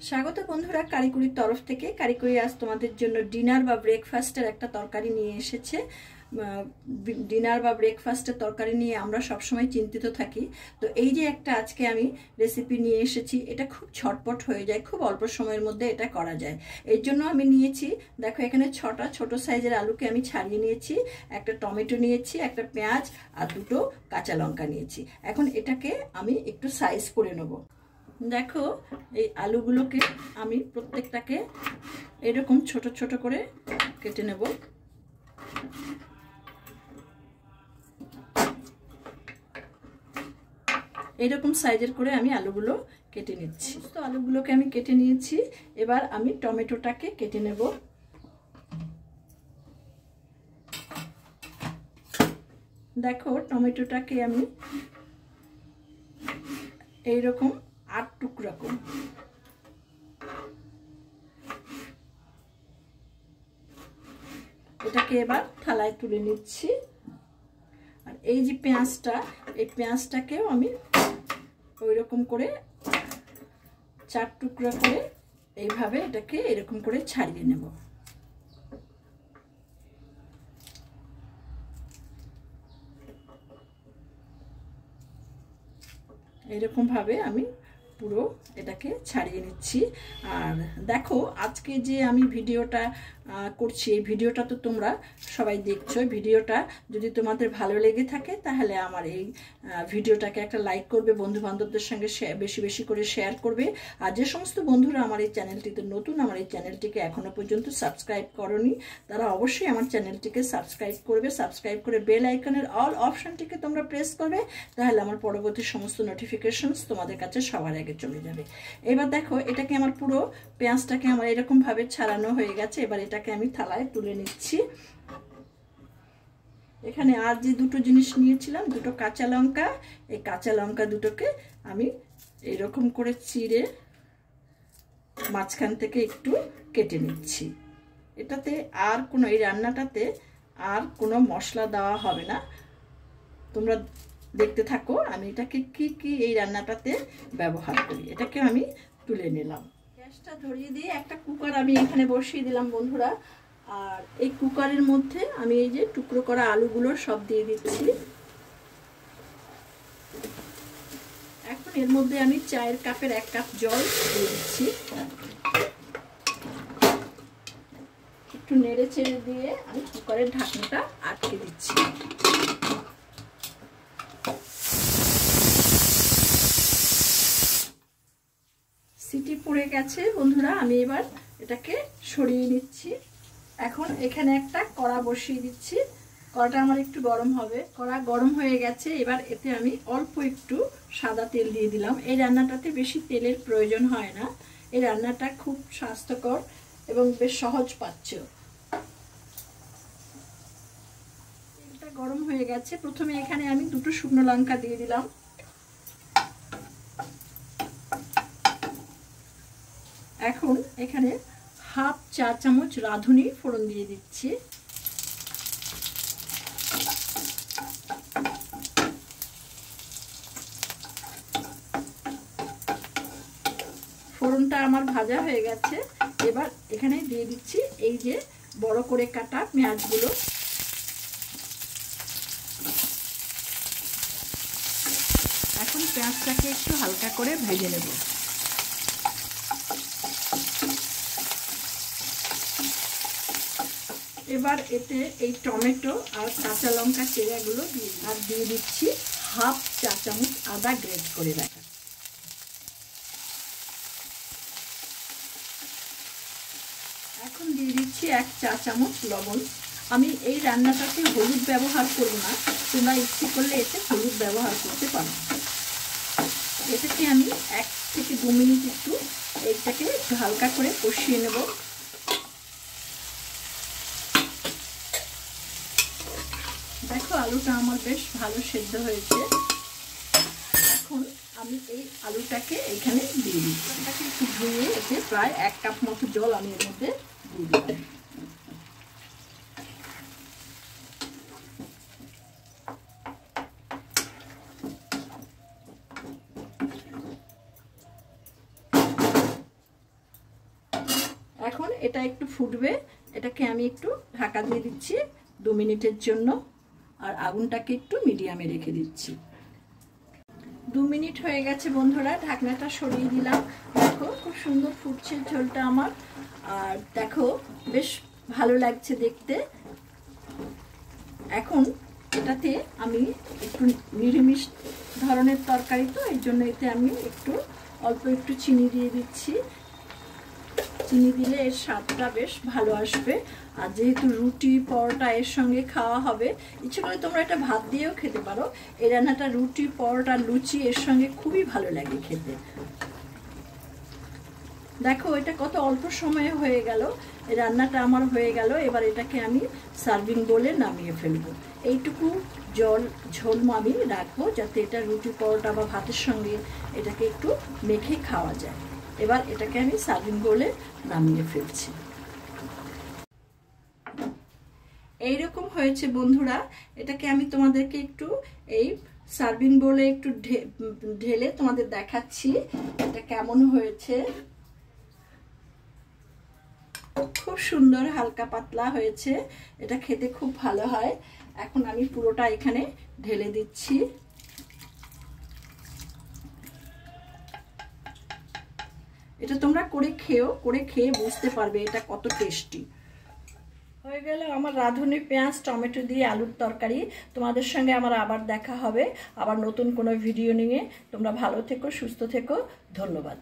স্বাগত বন্ধুরা, কারিকুরির তরফ থেকে। কারিকুরি আজ তোমাদের জন্য ডিনার বা ব্রেকফাস্টের একটা তরকারি নিয়ে এসেছে। ডিনার বা ব্রেকফাস্টের তরকারি নিয়ে আমরা সবসময় চিন্তিত থাকি। তো এই যে একটা আজকে আমি রেসিপি নিয়ে এসেছি, এটা খুব ঝটপট হয়ে যায়, খুব অল্প সময়ের মধ্যে এটা করা যায়। এর জন্য আমি নিয়েছি, দেখো এখানে 6টা ছোট সাইজের আলুকে আমি ছাড়িয়ে নিয়েছি, একটা টমেটো নিয়েছি, একটা পেঁয়াজ আর 2টো কাঁচা লঙ্কা নিয়েছি। এখন এটাকে আমি একটু সাইজ করে নেব। দেখো এই আলুগুলোকে আমি প্রত্যেকটাকে এরকম ছোট ছোট করে কেটে নেব। এরকম সাইজের করে আমি আলুগুলো কেটে নিচ্ছি। তো আলুগুলোকে আমি কেটে নিয়েছি, এবার আমি টমেটোটাকে কেটে নেব। দেখো টমেটোটাকে আমি এইরকম 8 টুকরা করব। এটাকে এবার থালায় তুলে নিচ্ছি। আর এই যে পেঁয়াজটা, এই পেঁয়াজটাকেও আমি ওই রকম করে 4 টুকরা করে এইভাবে এটাকে এরকম করে ছাড়িয়ে নেব। এরকম ভাবে আমি পুরো এটাকে ছাড়িয়ে নিচ্ছি। আর দেখো আজকে যে আমি ভিডিওটা করছি, এই ভিডিওটা তো তোমরা সবাই দেখছো। ভিডিওটা যদি তোমাদের ভালো লেগে থাকে তাহলে আমার এই ভিডিওটাকে একটা লাইক করবে, বন্ধু বান্ধবদের সঙ্গে বেশি বেশি করে শেয়ার করবে। আর যে সমস্ত বন্ধুরা আমার এই চ্যানেলটিতে নতুন, আমার এই চ্যানেলটিকে এখনো পর্যন্ত সাবস্ক্রাইব করনি, তারা অবশ্যই আমার চ্যানেলটিকে সাবস্ক্রাইব করবে। সাবস্ক্রাইব করে বেল আইকনের অল অপশনটিকে তোমরা প্রেস করবে, তাহলে আমার পরবর্তী সমস্ত নোটিফিকেশনস তোমাদের কাছে সবার আগে চলে যাবে। এবার দেখো এটাকে আমার পুরো পেঁয়াজটাকে আমার এরকম ভাবে ছাড়ানো হয়ে গেছে। এবার এটাকে আমি থালায় তুলে নিচ্ছি। এখানে আর যে 2টো জিনিস নিয়েছিলাম, 2টো কাঁচা লঙ্কা, এই কাঁচা লঙ্কা দুটোকে আমি এরকম করে চিড়ে মাঝখান থেকে একটু কেটে নিচ্ছি। এটাতে আর কোনো, এই রান্নাটাতে আর কোনো মশলা দেওয়া হবে না। তোমরা দেখতে থাকো আমি এটাকে কি কি এই রান্নাটাতে ব্যবহার করি। এটাকে আমি তুলে নিলাম। গ্যাসটা ধরিয়ে দিয়ে একটা কুকার আমি এখানে বসিয়ে দিলাম বন্ধুরা। আর এই কুকারের মধ্যে আমি এই যে টুকরো করা আলুগুলো সব দিয়ে দিচ্ছি। এখন এর মধ্যে আমি চায়ের কাপের 1 কাপ জল দিয়ে দিচ্ছি। একটু নেড়ে চেড়ে দিয়ে আমি কুকারের ঢাকনাটা আটকে দিচ্ছি। সিটি পড়ে গেছে বন্ধুরা, আমি এবার এটাকে সরিয়ে নিচ্ছি। এখন এখানে একটা কড়া বসিয়ে দিচ্ছি। কড়াটা আমার একটু গরম হবে। কড়া গরম হয়ে গেছে। এবার এতে আমি অল্প একটু সাদা তেল দিয়ে দিলাম। এই রান্নাটাতে বেশি তেলের প্রয়োজন হয় না। এই রান্নাটা খুব স্বাস্থ্যকর এবং বেশ সহজ পাচ্য। তেলটা গরম হয়ে গেছে। প্রথমে এখানে আমি 2টো শুকনো লঙ্কা দিয়ে দিলাম। এখন এখানে হাফ চা চামচ রাঁধুনি ফোড়ন দিয়ে দিচ্ছি। ফোড়নটা আমার ভাজা হয়ে গেছে। এবার এখানে দিয়ে দিচ্ছি এই যে বড় করে কাটা পেঁয়াজগুলো। এখন পেঁয়াজটাকে একটু হালকা করে ভেজে নেব। এবার এতে এই টমেটো আর কাঁচা লঙ্কা চেরাগুলো দিয়ে দিচ্ছি হাফ চা চামচ আদা গ্রেট করে রাখা। এখন দিয়ে দিচ্ছি 1 চা চামচ লবণ। আমি এই রান্নাটাতে হলুদ ব্যবহার করব না, তোমরা ইচ্ছে করলে এতে হলুদ ব্যবহার করতে পারো। এটাকে আমি 1 থেকে 2 মিনিট একটু এইটাকে একটু হালকা করে কষিয়ে নেব। দেখো আলুটা আমার বেশ ভালো সেদ্ধ হয়েছে। এখন আমি এই আলুটাকে এখানে দিয়ে দিচ্ছি। এটাকে একটু ধুয়ে এতে প্রায় 1 কাপ মতো জল আমি এর মধ্যে দিয়ে দিলাম। এটা একটু ফুটবে, এটাকে আমি একটু ঢাকা দিয়ে দিচ্ছি 2 মিনিটের জন্য, আর আগুনটাকে একটু মিডিয়ামে রেখে দিচ্ছি। 2 মিনিট হয়ে গেছে বন্ধুরা, ঢাকনাটা সরিয়ে দিলাম। দেখো খুব সুন্দর ফুটছে ঝোলটা আমার, আর দেখো বেশ ভালো লাগছে দেখতে। এখন এটাতে আমি একটু নিরামিষ ধরনের তরকারি তো, এই জন্য এতে আমি অল্প একটু চিনি দিয়ে দিচ্ছি। চিনি দিলে এর স্বাদটা বেশ ভালো আসবে। আর যেহেতু রুটি পরোটা এর সঙ্গে খাওয়া হবে, ইচ্ছে করে তোমরা এটা ভাত দিয়েও খেতে পারো। এই রান্নাটা রুটি পরোটা লুচি এর সঙ্গে খুবই ভালো লাগে খেতে। দেখো এটা কত অল্প সময়ে হয়ে গেল, এই রান্নাটা আমার হয়ে গেল। এবার এটাকে আমি সার্ভিং বোলে নামিয়ে ফেলবো। এইটুকু ঝোল আমি রাখবো যাতে এটা রুটি পরোটা বা ভাতের সঙ্গে এটাকে একটু মেখে খাওয়া যায়। এবার এটাকে আমি সার্ভিং বোলে নামিয়ে ফেলছি। এইরকম হয়েছে বন্ধুরা, এটাকে আমি তোমাদেরকে একটু এই সার্ভিং বোলে একটু ঢেলে তোমাদের দেখাচ্ছি এটা কেমন হয়েছে। খুব সুন্দর হালকা পাতলা হয়েছে, এটা খেতে খুব ভালো হয়। এখন আমি পুরোটা এখানে ঢেলে দিচ্ছি। এটা তোমরা করে খেয়ে বুঝতে পারবে এটা কত টেস্টি হয়ে গেল আমার রাঁধুনি পেঁয়াজ টমেটো দিয়ে আলুর তরকারি। তোমাদের সঙ্গে আমার আবার দেখা হবে, আবার নতুন কোনো ভিডিও নিয়ে। তোমরা ভালো থেকো, সুস্থ থেকো, ধন্যবাদ।